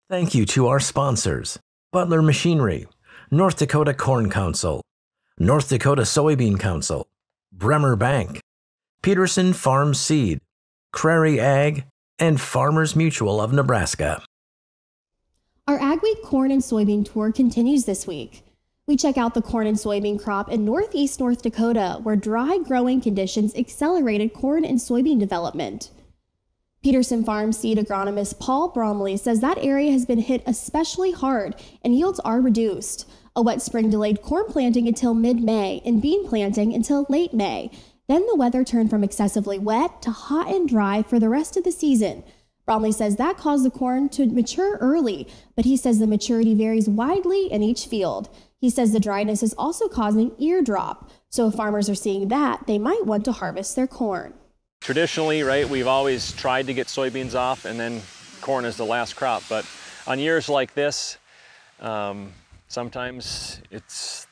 Thank you to our sponsors: Butler Machinery, North Dakota Corn Council, North Dakota Soybean Council, Bremer Bank, Peterson Farm Seed, Crary Ag, and Farmers Mutual of Nebraska. Our AgWeek corn and soybean tour continues this week. We check out the corn and soybean crop in northeast North Dakota, where dry growing conditions accelerated corn and soybean development. Peterson Farm Seed agronomist Paul Bromley says that area has been hit especially hard and yields are reduced. A wet spring delayed corn planting until mid-May and bean planting until late May. Then the weather turned from excessively wet to hot and dry for the rest of the season. Bromley says that caused the corn to mature early, but he says the maturity varies widely in each field. He says the dryness is also causing ear drop, so if farmers are seeing that, they might want to harvest their corn. Traditionally, right, we've always tried to get soybeans off and then corn is the last crop, but on years like this, sometimes it's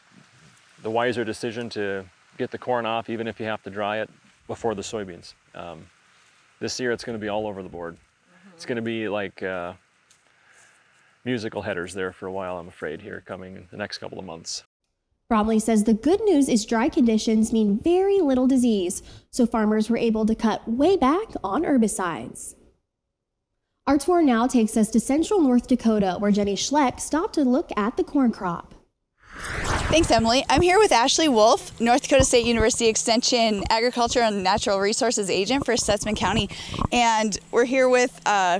the wiser decision to get the corn off, even if you have to dry it before the soybeans. This year it's going to be all over the board. It's going to be like musical headers there for a while, I'm afraid, here coming in the next couple of months. Bromley says the good news is dry conditions mean very little disease, so farmers were able to cut way back on herbicides. Our tour now takes us to central North Dakota, where Jenny Schleck stopped to look at the corn crop. Thanks, Emily. I'm here with Ashley Wolf, North Dakota State University Extension Agriculture and Natural Resources Agent for Stutsman County. And we're here with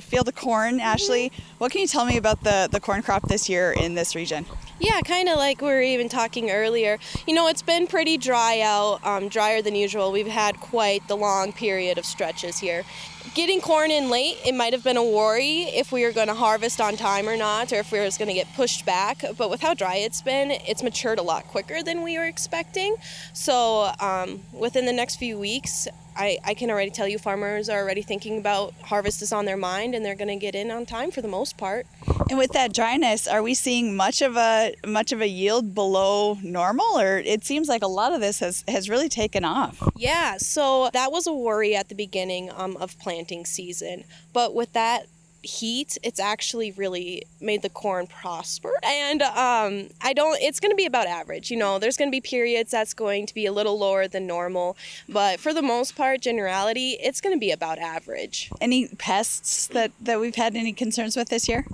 Field of Corn. Ashley, what can you tell me about the corn crop this year in this region? Yeah, kind of like we were even talking earlier. You know, it's been pretty dry out, drier than usual. We've had quite the long period of stretches here. Getting corn in late, it might have been a worry if we were going to harvest on time or not, or if we were going to get pushed back. But with how dry it's been, it's matured a lot quicker than we were expecting. So within the next few weeks, I can already tell you farmers are already thinking about harvest is on their mind, and they're going to get in on time for the most part. And with that dryness, are we seeing much of a yield below normal, or it seems like a lot of this has really taken off? Yeah, so that was a worry at the beginning of planting season, but with that heat, it's actually really made the corn prosper, and it's going to be about average. You know, there's going to be periods that's going to be a little lower than normal, but for the most part, generality, it's going to be about average. Any pests that we've had any concerns with this year?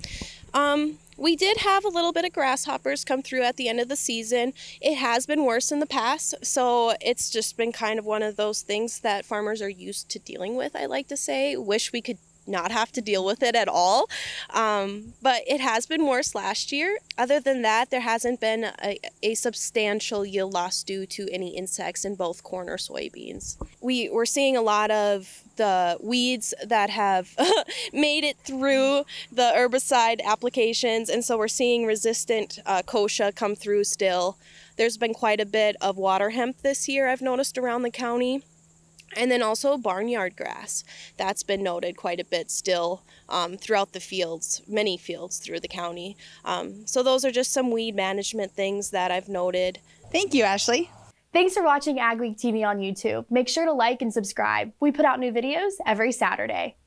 We did have a little bit of grasshoppers come through at the end of the season. It has been worse in the past, so it's just been kind of one of those things that farmers are used to dealing with, I like to say. Wish we could not have to deal with it at all, but it has been worse last year. Other than that, there hasn't been a substantial yield loss due to any insects in both corn or soybeans. We're seeing a lot of the weeds that have made it through the herbicide applications, and so we're seeing resistant kochia come through still. There's been quite a bit of water hemp this year, I've noticed, around the county. And then also barnyard grass. That's been noted quite a bit still throughout the fields, many fields through the county. So those are just some weed management things that I've noted. Thank you, Ashley. Thanks for watching AgweekTV on YouTube. Make sure to like and subscribe. We put out new videos every Saturday.